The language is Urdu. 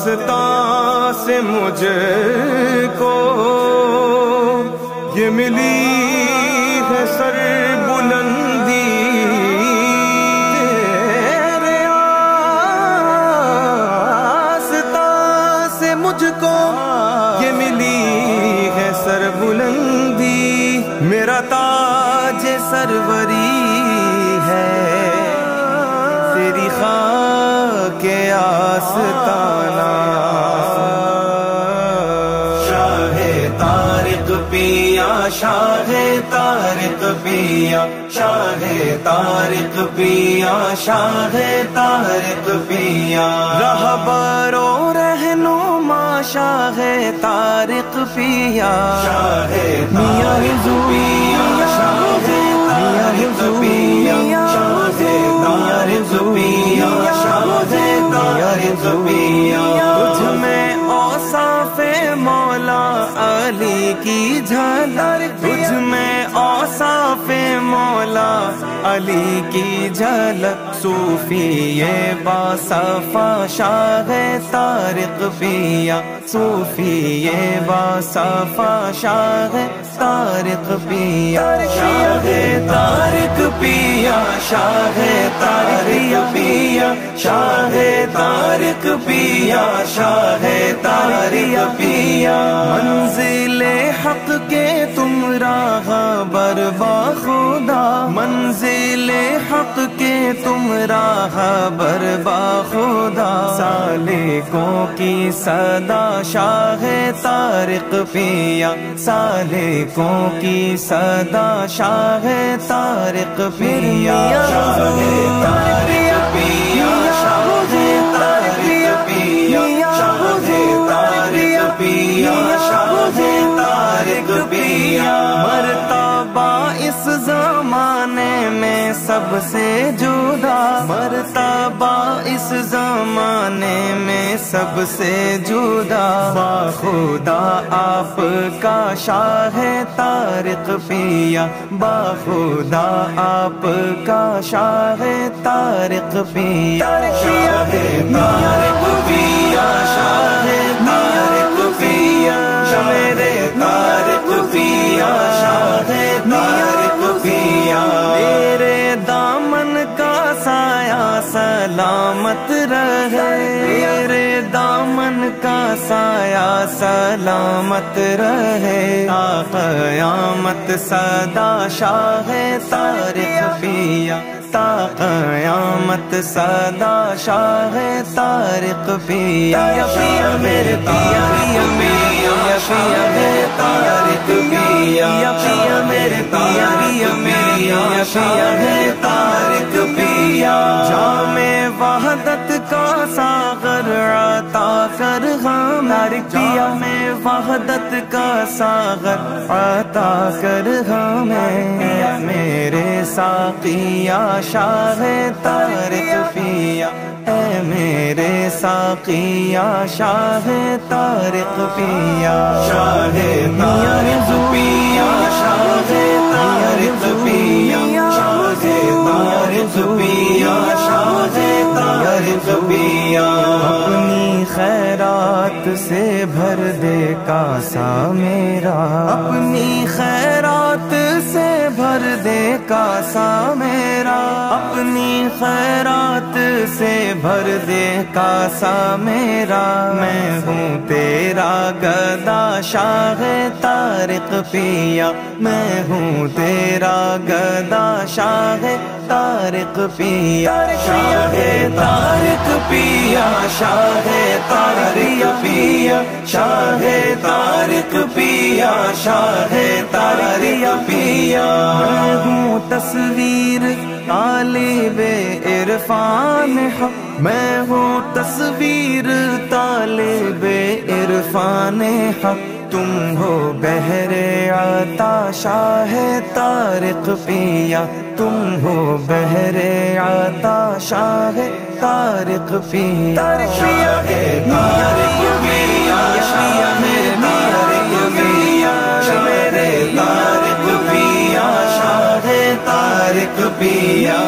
آستاں سے مجھ کو یہ ملی ہے سر بلندی، تیرے آستاں سے مجھ کو یہ ملی ہے سر بلندی، میرا تاج سروری ہے تیری خاک آستانہ، شاہ طارق پیا، شاہ طارق پیا، شاہ طارق پیا، شاہ طارق پیا، رہبر و رہنما شاہ طارق پیا، شاہ طارق پیا، شاہ طارق پیا، شاہ طارق پیا، شاہ طارق پیا، تجھ میں اوصاف مولا علی کی جھلک، تجھ میں اوصاف مولا علی کی جھلک، صوفی باصفا شاہ طارق پیا، صوفی باصفا شاہ طارق پیا، شاہ طارق پیا، شاہ طارق پیا، شاہ طارق پیا، شاہ طارق پیا، منزل حق کے تم راہبر باخدا، منزل حق کے تم راہبر باخدا، سالکوں کی صدا شاہ طارق پیا، سالکوں کی صدا شاہ طارق پیا، شاہ طارق پیا، شاہ طارق پیا، شاہ طارق پیا، شاہ طارق پیا، مرتبہ اس زمانے میں سب سے جدا، مرتبہ اس زمانے میں سب سے جدا، باخدا آپ کا شاہ طارق پیا، باخدا آپ کا شاہ طارق پیا، شاہ طارق پیا، شاہ طارق پیا، شاہ طارق پیا، شاہ طارق پیا، تیرے دامن کا سایہ سلامت رہے، تیرے دامن کا سایہ سلامت رہے، تا قیامت سدا شاہ طارق پیا، تا قیامت سدا شاہ طارق پیا، پیا میرے پیا، پیا پیا میرے طارق پیا، پیا میرے پیا، پیا پیا طارق پیا، جام وحدت کا ساغر عطا کر ہمیں، پیا میں وحدت کا ساغر عطا کر ہمیں، میرے ساقیا شاہ طارق پیا، اے میرے ساقیا شاہ طارق پیا، شاہ طارق پیا، شاہ طارق پیا، شاہ طارق پیا، شاہ طارق پیا، اپنی خیرات سے بھر دے کاسا میرا، اپنی خیرات سے بھر دے کاسا میرا، اپنی خیرات سے بھر دے کاسا میرا، میں ہوں تیرا گدا شاہ طارق پیا، میں ہوں تیرا گدا شاہ طارق پیا، شاہ طارق پیا، شاہ طارق پیا، شاہ طارق پیا، شاہ طارق پیا، میں ہوں تصویر طالب عرفان حق، میں ہوں تصویر طالب عرفان حق، تم ہو بحر عطا شاہ طارق پیا، تم ہو بحر عطا شاہ طارق پیا، شاہ طارق پیا، شاہ طارق پیا، شاہ طارق پیا، شاہ طارق پیا،